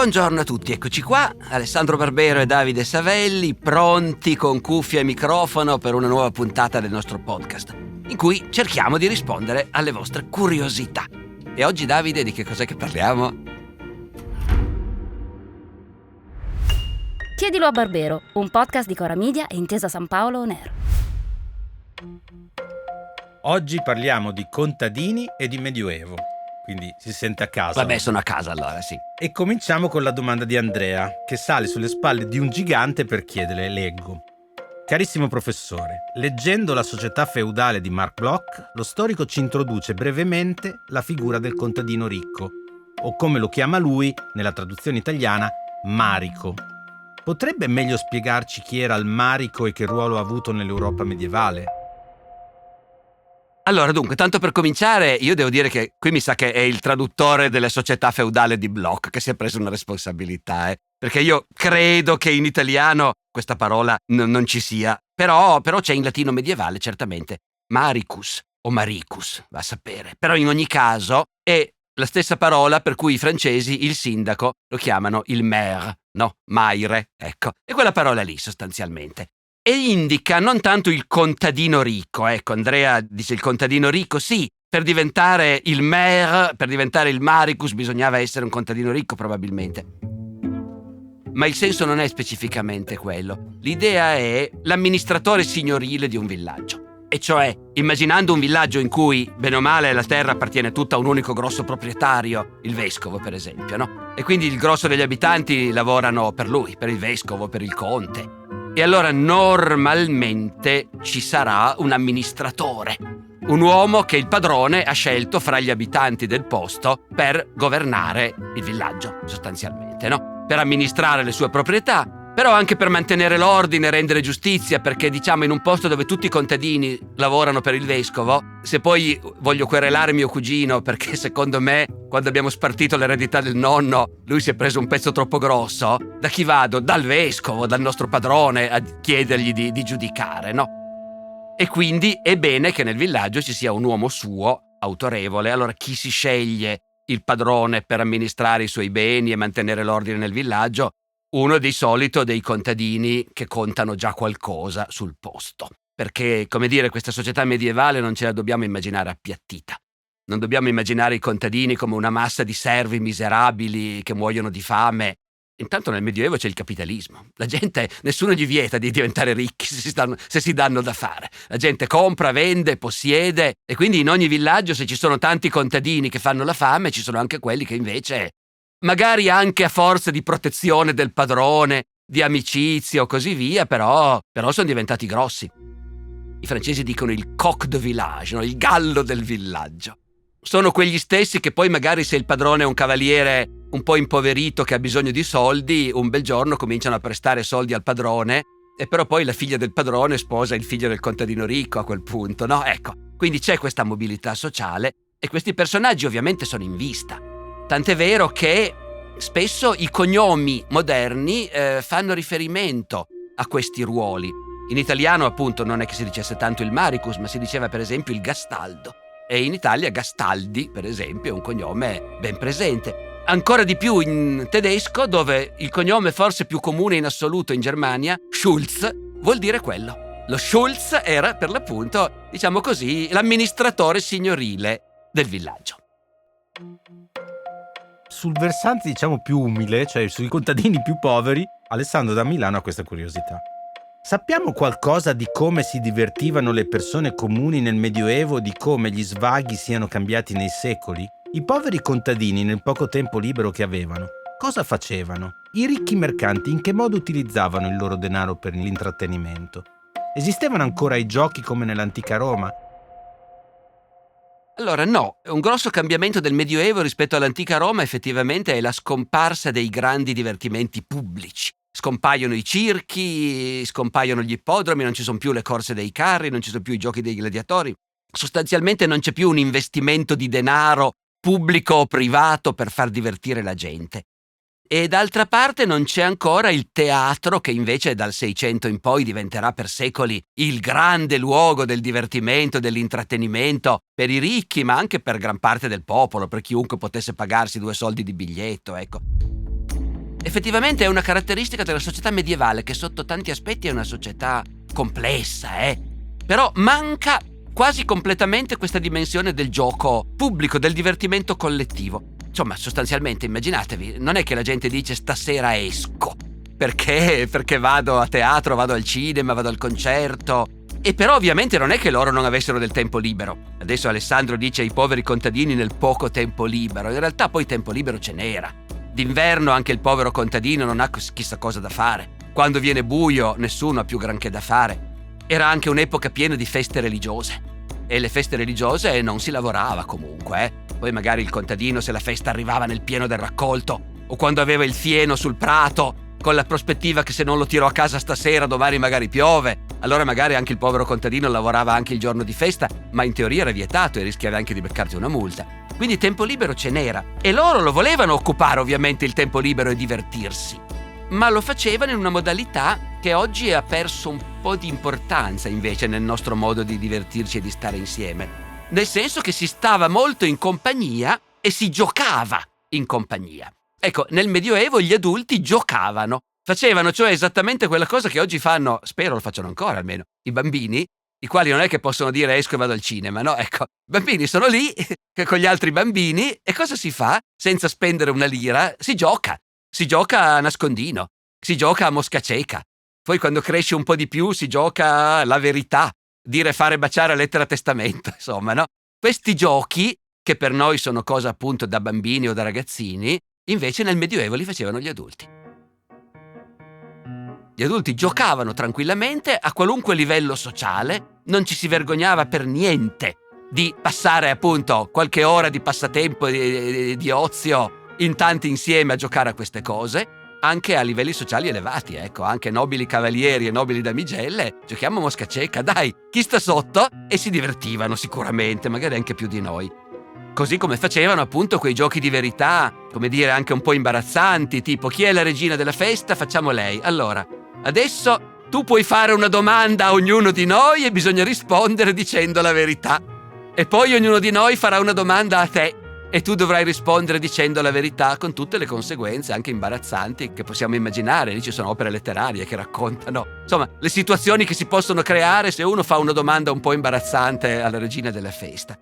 Buongiorno a tutti, eccoci qua, Alessandro Barbero e Davide Savelli, pronti con cuffia e microfono per una nuova puntata del nostro podcast, in cui cerchiamo di rispondere alle vostre curiosità. E oggi, Davide, di che cos'è che parliamo? Chiedilo a Barbero, un podcast di Cora Media e Intesa San Paolo On Air. Oggi parliamo di contadini e di Medioevo, quindi si sente a casa. Vabbè, sono a casa allora, sì. E cominciamo con la domanda di Andrea, che sale sulle spalle di un gigante per chiedere, leggo. Carissimo professore, leggendo La società feudale di Mark Bloch, lo storico ci introduce brevemente la figura del contadino ricco, o come lo chiama lui, nella traduzione italiana, Marico. Potrebbe meglio spiegarci chi era il Marico e che ruolo ha avuto nell'Europa medievale? Allora, dunque, tanto per cominciare, io devo dire che qui mi sa che è il traduttore della società feudale di Bloch che si è preso una responsabilità, perché io credo che in italiano questa parola non ci sia, però c'è in latino medievale, certamente, Maricus o Maricus, va a sapere. Però in ogni caso è la stessa parola per cui i francesi il sindaco lo chiamano il maire, no? Maire, ecco. E quella parola lì, sostanzialmente. E indica non tanto il contadino ricco, ecco, Andrea dice il contadino ricco, sì, per diventare il maire, per diventare il Maricus bisognava essere un contadino ricco probabilmente. Ma il senso non è specificamente quello. L'idea è l'amministratore signorile di un villaggio. E cioè, immaginando un villaggio in cui, bene o male, la terra appartiene tutta a un unico grosso proprietario, il vescovo per esempio, no? E quindi il grosso degli abitanti lavorano per lui, per il vescovo, per il conte. E allora normalmente ci sarà un amministratore, un uomo che il padrone ha scelto fra gli abitanti del posto per governare il villaggio, sostanzialmente, no? Per amministrare le sue proprietà, però anche per mantenere l'ordine, rendere giustizia, perché diciamo in un posto dove tutti i contadini lavorano per il vescovo, se poi voglio querelare mio cugino perché secondo me quando abbiamo spartito l'eredità del nonno lui si è preso un pezzo troppo grosso, da chi vado? Dal vescovo, dal nostro padrone a chiedergli di giudicare, no? E quindi è bene che nel villaggio ci sia un uomo suo, autorevole. Allora chi si sceglie il padrone per amministrare i suoi beni e mantenere l'ordine nel villaggio? Uno di solito dei contadini che contano già qualcosa sul posto. Perché, come dire, questa società medievale non ce la dobbiamo immaginare appiattita. Non dobbiamo immaginare i contadini come una massa di servi miserabili che muoiono di fame. Intanto nel Medioevo c'è il capitalismo. La gente, nessuno gli vieta di diventare ricchi se si danno da fare. La gente compra, vende, possiede e quindi in ogni villaggio, se ci sono tanti contadini che fanno la fame, ci sono anche quelli che invece, magari anche a forza di protezione del padrone, di amicizia o così via, però sono diventati grossi. I francesi dicono il coq de village, no? Il gallo del villaggio. Sono quegli stessi che poi magari se il padrone è un cavaliere un po' impoverito che ha bisogno di soldi, un bel giorno cominciano a prestare soldi al padrone e però poi la figlia del padrone sposa il figlio del contadino ricco a quel punto, no? Ecco, quindi c'è questa mobilità sociale e questi personaggi ovviamente sono in vista. Tant'è vero che spesso i cognomi moderni fanno riferimento a questi ruoli. In italiano appunto non è che si dicesse tanto il Maricus, ma si diceva per esempio il Gastaldo. E in Italia Gastaldi, per esempio, è un cognome ben presente. Ancora di più in tedesco, dove il cognome forse più comune in assoluto in Germania, Schulz, vuol dire quello. Lo Schulz era, per l'appunto, diciamo così, l'amministratore signorile del villaggio. Sul versante, diciamo, più umile, cioè sui contadini più poveri, Alessandro da Milano ha questa curiosità. Sappiamo qualcosa di come si divertivano le persone comuni nel Medioevo, di come gli svaghi siano cambiati nei secoli? I poveri contadini, nel poco tempo libero che avevano, cosa facevano? I ricchi mercanti in che modo utilizzavano il loro denaro per l'intrattenimento? Esistevano ancora i giochi come nell'antica Roma? Allora no, un grosso cambiamento del Medioevo rispetto all'antica Roma effettivamente è la scomparsa dei grandi divertimenti pubblici. Scompaiono i circhi, scompaiono gli ippodromi, non ci sono più le corse dei carri, non ci sono più i giochi dei gladiatori. Sostanzialmente non c'è più un investimento di denaro pubblico o privato per far divertire la gente. E d'altra parte non c'è ancora il teatro che invece dal 600 in poi diventerà per secoli il grande luogo del divertimento, dell'intrattenimento per i ricchi, ma anche per gran parte del popolo, per chiunque potesse pagarsi 2 soldi di biglietto, ecco. Effettivamente è una caratteristica della società medievale che sotto tanti aspetti è una società complessa, Però manca quasi completamente questa dimensione del gioco pubblico, del divertimento collettivo. Insomma, sostanzialmente, immaginatevi, non è che la gente dice stasera esco, perché vado a teatro, vado al cinema, vado al concerto. E però ovviamente non è che loro non avessero del tempo libero. Adesso Alessandro dice ai poveri contadini nel poco tempo libero. In realtà poi tempo libero ce n'era. D'inverno anche il povero contadino non ha chissà cosa da fare. Quando viene buio nessuno ha più granché da fare. Era anche un'epoca piena di feste religiose. E le feste religiose non si lavorava comunque, Poi magari il contadino, se la festa arrivava nel pieno del raccolto, o quando aveva il fieno sul prato, con la prospettiva che se non lo tiro a casa stasera domani magari piove, allora magari anche il povero contadino lavorava anche il giorno di festa, ma in teoria era vietato e rischiava anche di beccarti una multa. Quindi tempo libero ce n'era, e loro lo volevano occupare ovviamente il tempo libero e divertirsi, ma lo facevano in una modalità che oggi ha perso un po' di importanza invece nel nostro modo di divertirci e di stare insieme, nel senso che si stava molto in compagnia e si giocava in compagnia. Ecco, nel Medioevo gli adulti giocavano, facevano cioè esattamente quella cosa che oggi fanno, spero lo facciano ancora almeno, i bambini, i quali non è che possono dire esco e vado al cinema, no? Ecco, i bambini sono lì con gli altri bambini e cosa si fa? Senza spendere una lira, si gioca a nascondino, si gioca a mosca cieca. Poi quando cresce un po' di più si gioca alla verità, dire fare baciare lettera testamento, insomma, no? Questi giochi, che per noi sono cosa appunto da bambini o da ragazzini, invece nel Medioevo li facevano gli adulti. Gli adulti giocavano tranquillamente a qualunque livello sociale, non ci si vergognava per niente di passare appunto qualche ora di passatempo, di ozio in tanti insieme a giocare a queste cose, anche a livelli sociali elevati, ecco, anche nobili cavalieri e nobili damigelle, giochiamo a mosca cieca, dai, chi sta sotto? E si divertivano sicuramente, magari anche più di noi. Così come facevano appunto quei giochi di verità, come dire anche un po' imbarazzanti, tipo chi è la regina della festa? Facciamo lei. Allora, adesso tu puoi fare una domanda a ognuno di noi e bisogna rispondere dicendo la verità. E poi ognuno di noi farà una domanda a te e tu dovrai rispondere dicendo la verità con tutte le conseguenze anche imbarazzanti che possiamo immaginare. Lì ci sono opere letterarie che raccontano, insomma, le situazioni che si possono creare se uno fa una domanda un po' imbarazzante alla regina della festa.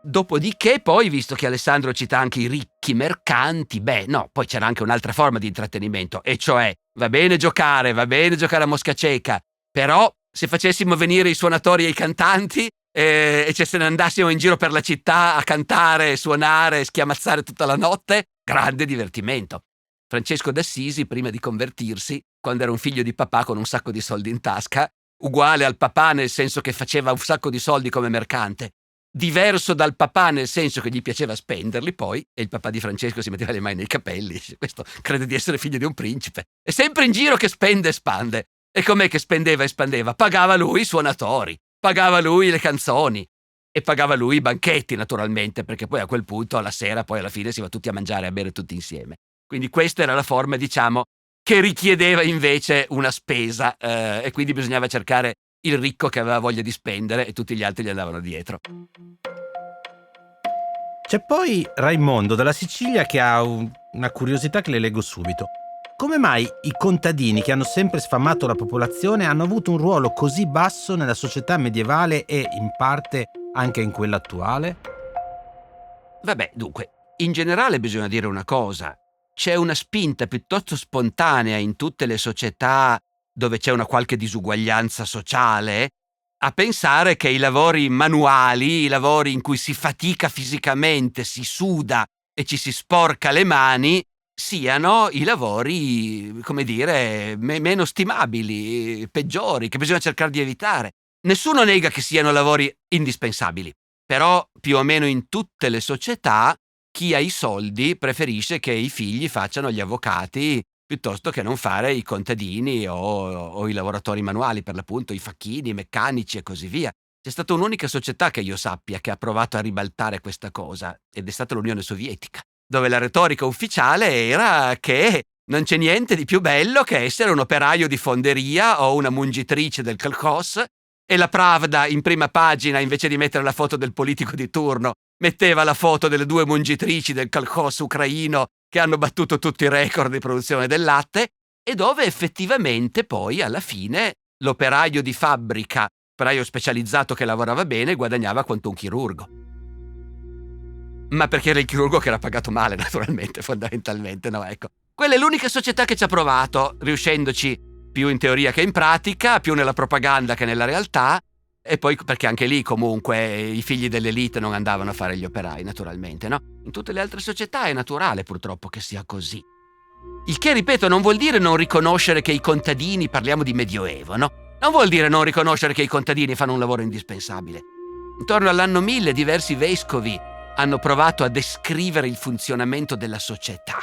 Dopodiché poi, visto che Alessandro cita anche i ricchi mercanti, poi c'era anche un'altra forma di intrattenimento, e cioè va bene giocare a mosca cieca, però se facessimo venire i suonatori e i cantanti e se ne andassimo in giro per la città a cantare, suonare e schiamazzare tutta la notte, grande divertimento. Francesco d'Assisi, prima di convertirsi, quando era un figlio di papà con un sacco di soldi in tasca, uguale al papà nel senso che faceva un sacco di soldi come mercante, diverso dal papà nel senso che gli piaceva spenderli poi, e il papà di Francesco si metteva le mani nei capelli, questo crede di essere figlio di un principe, è sempre in giro che spende e spande. E com'è che spendeva e spandeva? Pagava lui i suonatori, pagava lui le canzoni e pagava lui i banchetti naturalmente, perché poi a quel punto alla sera poi alla fine si va tutti a mangiare e a bere tutti insieme. Quindi questa era la forma, diciamo, che richiedeva invece una spesa e quindi bisognava cercare il ricco che aveva voglia di spendere e tutti gli altri gli andavano dietro. C'è poi Raimondo dalla Sicilia che ha una curiosità che le leggo subito. Come mai i contadini, che hanno sempre sfamato la popolazione, hanno avuto un ruolo così basso nella società medievale e in parte anche in quella attuale? Vabbè, dunque, in generale bisogna dire una cosa. C'è una spinta piuttosto spontanea in tutte le società dove c'è una qualche disuguaglianza sociale, a pensare che i lavori manuali, i lavori in cui si fatica fisicamente, si suda e ci si sporca le mani, siano i lavori, come dire, meno stimabili, peggiori, che bisogna cercare di evitare. Nessuno nega che siano lavori indispensabili, però più o meno in tutte le società chi ha i soldi preferisce che i figli facciano gli avvocati piuttosto che non fare i contadini o i lavoratori manuali, per l'appunto i facchini, i meccanici e così via. C'è stata un'unica società che io sappia che ha provato a ribaltare questa cosa, ed è stata l'Unione Sovietica, dove la retorica ufficiale era che non c'è niente di più bello che essere un operaio di fonderia o una mungitrice del kolkhoz, e la Pravda in prima pagina, invece di mettere la foto del politico di turno, metteva la foto delle due mungitrici del kolkhoz ucraino che hanno battuto tutti i record di produzione del latte e dove effettivamente poi alla fine l'operaio di fabbrica, operaio specializzato che lavorava bene, guadagnava quanto un chirurgo. Ma perché era il chirurgo che era pagato male, naturalmente, fondamentalmente, no? Ecco. Quella è l'unica società che ci ha provato, riuscendoci più in teoria che in pratica, più nella propaganda che nella realtà, e poi perché anche lì comunque i figli dell'elite non andavano a fare gli operai, naturalmente, no? In tutte le altre società è naturale purtroppo che sia così. Il che, ripeto, non vuol dire non riconoscere che i contadini, parliamo di Medioevo, no? Non vuol dire non riconoscere che i contadini fanno un lavoro indispensabile. Intorno all'anno 1000 diversi vescovi hanno provato a descrivere il funzionamento della società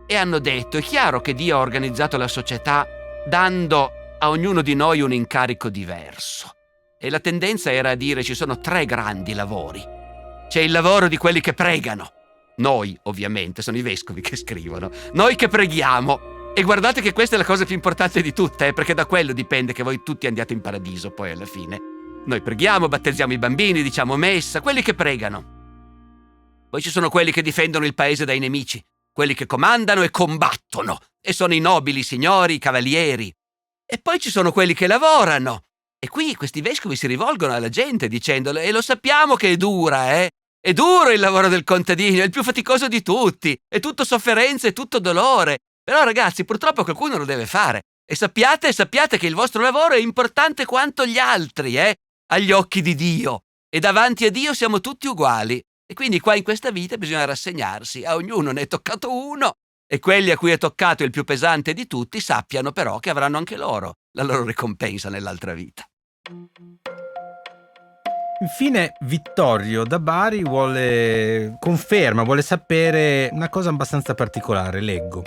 e hanno detto: è chiaro che Dio ha organizzato la società dando a ognuno di noi un incarico diverso. E la tendenza era a dire: ci sono 3 grandi lavori. C'è il lavoro di quelli che pregano. Noi, ovviamente, sono i vescovi che scrivono. Noi che preghiamo. E guardate che questa è la cosa più importante di tutte, perché da quello dipende che voi tutti andiate in paradiso poi alla fine. Noi preghiamo, battezziamo i bambini, diciamo messa, quelli che pregano. Poi ci sono quelli che difendono il paese dai nemici, quelli che comandano e combattono, e sono i nobili, i signori, i cavalieri. E poi ci sono quelli che lavorano. E qui questi vescovi si rivolgono alla gente dicendole: e lo sappiamo che è dura, eh? È duro il lavoro del contadino, è il più faticoso di tutti, è tutto sofferenza, è tutto dolore. Però ragazzi, purtroppo qualcuno lo deve fare. E sappiate che il vostro lavoro è importante quanto gli altri, agli occhi di Dio. E davanti a Dio siamo tutti uguali. E quindi qua in questa vita bisogna rassegnarsi, a ognuno ne è toccato uno, e quelli a cui è toccato il più pesante di tutti sappiano però che avranno anche loro la loro ricompensa nell'altra vita. Infine Vittorio da Bari vuole sapere una cosa abbastanza particolare, leggo.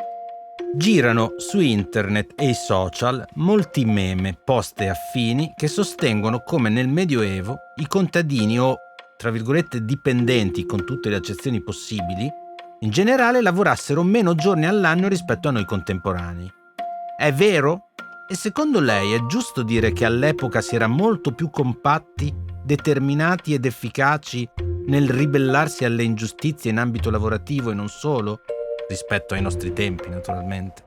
Girano su internet e i social molti meme, post e affini che sostengono come nel Medioevo i contadini o, tra virgolette, dipendenti, con tutte le accezioni possibili, in generale lavorassero meno giorni all'anno rispetto a noi contemporanei. È vero? E secondo lei è giusto dire che all'epoca si era molto più compatti, determinati ed efficaci nel ribellarsi alle ingiustizie in ambito lavorativo e non solo, rispetto ai nostri tempi, naturalmente?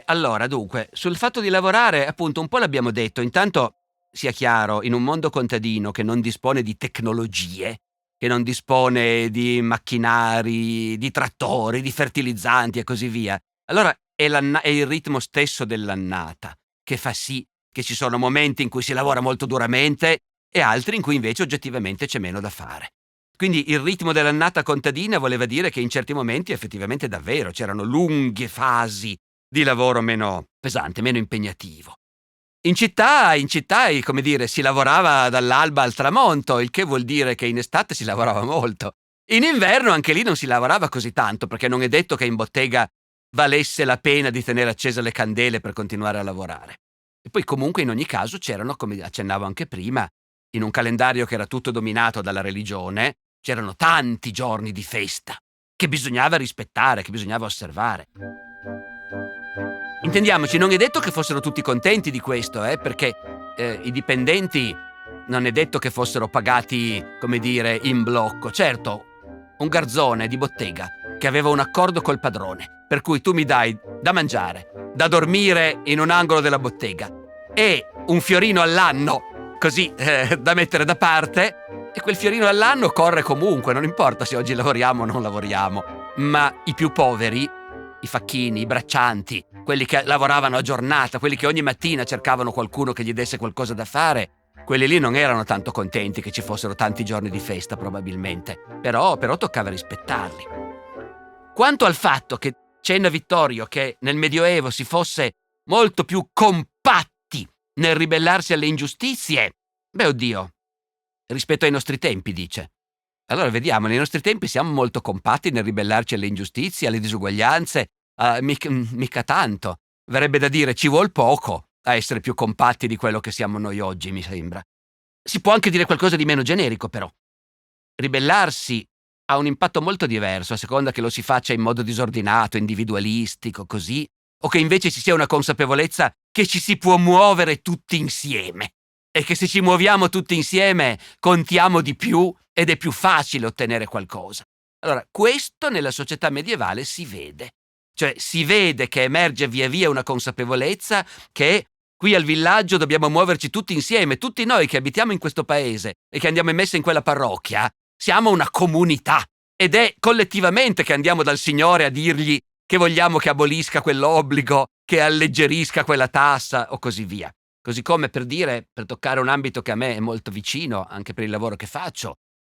Allora, dunque, sul fatto di lavorare, appunto, un po' l'abbiamo detto. Intanto, sia chiaro, in un mondo contadino che non dispone di tecnologie, che non dispone di macchinari, di trattori, di fertilizzanti e così via, allora è il ritmo stesso dell'annata che fa sì che ci sono momenti in cui si lavora molto duramente e altri in cui invece oggettivamente c'è meno da fare. Quindi il ritmo dell'annata contadina voleva dire che in certi momenti effettivamente davvero c'erano lunghe fasi di lavoro meno pesante, meno impegnativo. In città, come dire, si lavorava dall'alba al tramonto, il che vuol dire che in estate si lavorava molto. In inverno anche lì non si lavorava così tanto, perché non è detto che in bottega valesse la pena di tenere accese le candele per continuare a lavorare. E poi comunque in ogni caso c'erano, come accennavo anche prima, in un calendario che era tutto dominato dalla religione, c'erano tanti giorni di festa che bisognava rispettare, che bisognava osservare. Intendiamoci, non è detto che fossero tutti contenti di questo, perché i dipendenti non è detto che fossero pagati, come dire, in blocco. Certo, un garzone di bottega che aveva un accordo col padrone, per cui tu mi dai da mangiare, da dormire in un angolo della bottega e un fiorino all'anno, così da mettere da parte, e quel fiorino all'anno corre comunque, non importa se oggi lavoriamo o non lavoriamo. Ma i più poveri, i facchini, i braccianti, quelli che lavoravano a giornata, quelli che ogni mattina cercavano qualcuno che gli desse qualcosa da fare, quelli lì non erano tanto contenti che ci fossero tanti giorni di festa probabilmente, però toccava rispettarli. Quanto al fatto che cenna Vittorio che nel Medioevo si fosse molto più compatti nel ribellarsi alle ingiustizie, oddio, rispetto ai nostri tempi, dice. Allora vediamo, nei nostri tempi siamo molto compatti nel ribellarci alle ingiustizie, alle disuguaglianze, mica tanto. Verrebbe da dire ci vuol poco a essere più compatti di quello che siamo noi oggi, mi sembra. Si può anche dire qualcosa di meno generico, però. Ribellarsi ha un impatto molto diverso a seconda che lo si faccia in modo disordinato, individualistico, così, o che invece ci sia una consapevolezza che ci si può muovere tutti insieme e che se ci muoviamo tutti insieme contiamo di più ed è più facile ottenere qualcosa. Allora, questo nella società medievale si vede. Cioè si vede che emerge via via una consapevolezza che qui al villaggio dobbiamo muoverci tutti insieme, tutti noi che abitiamo in questo paese e che andiamo in messa in quella parrocchia, siamo una comunità ed è collettivamente che andiamo dal Signore a dirgli che vogliamo che abolisca quell'obbligo, che alleggerisca quella tassa o così via. Così come per toccare un ambito che a me è molto vicino, anche per il lavoro che faccio,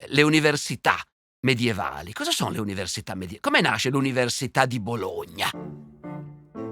le università medievali. Cosa sono le università medievali? Come nasce l'Università di Bologna?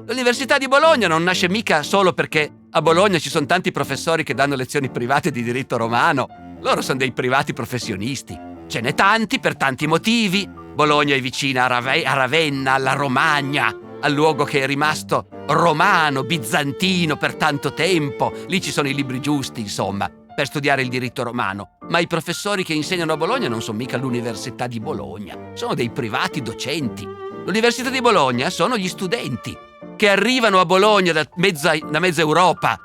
L'Università di Bologna non nasce mica solo perché a Bologna ci sono tanti professori che danno lezioni private di diritto romano. Loro sono dei privati professionisti. Ce n'è tanti per tanti motivi. Bologna è vicina a Ravenna, alla Romagna, al luogo che è rimasto romano, bizantino per tanto tempo. Lì ci sono i libri giusti, insomma, per studiare il diritto romano. Ma i professori che insegnano a Bologna non sono mica l'Università di Bologna, sono dei privati docenti. L'Università di Bologna sono gli studenti che arrivano a Bologna da mezza Europa,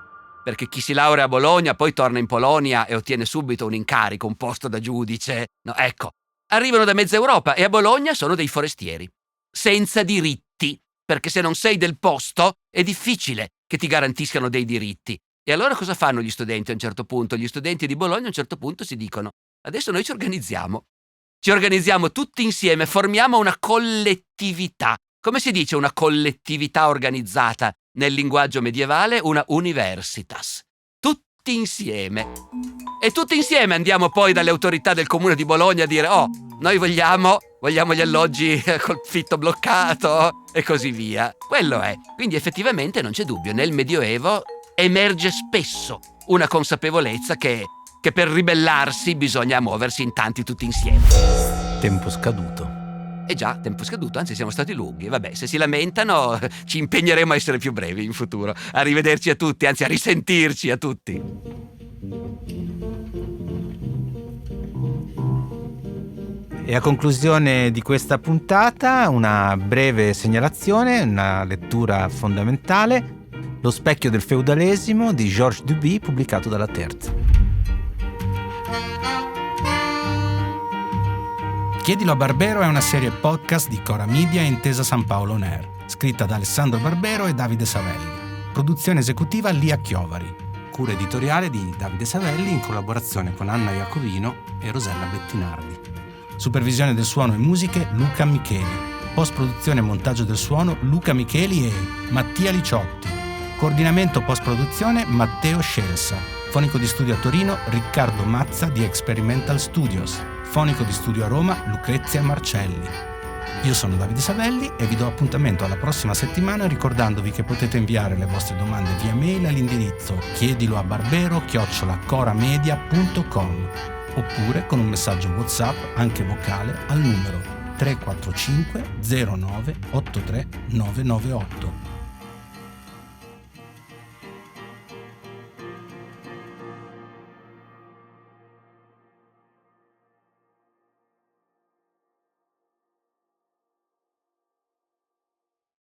perché chi si laurea a Bologna poi torna in Polonia e ottiene subito un incarico, un posto da giudice. No, ecco, arrivano da mezza Europa e a Bologna sono dei forestieri, senza diritti, perché se non sei del posto è difficile che ti garantiscano dei diritti. E allora cosa fanno gli studenti a un certo punto? Gli studenti di Bologna a un certo punto si dicono: adesso noi ci organizziamo tutti insieme, formiamo una collettività. Come si dice una collettività organizzata nel linguaggio medievale? Una universitas. Tutti insieme. E tutti insieme andiamo poi dalle autorità del comune di Bologna a dire: oh, noi vogliamo gli alloggi col fitto bloccato e così via. Quello è. Quindi effettivamente non c'è dubbio, nel Medioevo emerge spesso una consapevolezza che per ribellarsi bisogna muoversi in tanti tutti insieme. Tempo scaduto. Già, tempo scaduto, anzi siamo stati lunghi. Vabbè, se si lamentano ci impegneremo a essere più brevi in futuro. Arrivederci a tutti, anzi a risentirci a tutti. E a conclusione di questa puntata una breve segnalazione, una lettura fondamentale: Lo specchio del feudalesimo di Georges Duby, pubblicato dalla Terza. Chiedilo a Barbero è una serie podcast di Cora Media e Intesa San Paolo On Air, scritta da Alessandro Barbero e Davide Savelli. Produzione esecutiva Lia Chiovari. Cura editoriale di Davide Savelli in collaborazione con Anna Iacovino e Rosella Bettinardi. Supervisione del suono e musiche Luca Micheli. Post-produzione e montaggio del suono Luca Micheli e Mattia Liciotti. Coordinamento post-produzione Matteo Scelsa. Fonico di studio a Torino Riccardo Mazza di Experimental Studios. Fonico di studio a Roma Lucrezia Marcelli. Io sono Davide Savelli e vi do appuntamento alla prossima settimana ricordandovi che potete inviare le vostre domande via mail all'indirizzo chiedilobarbero@coramedia.com oppure con un messaggio WhatsApp anche vocale al numero 345 09 83 998.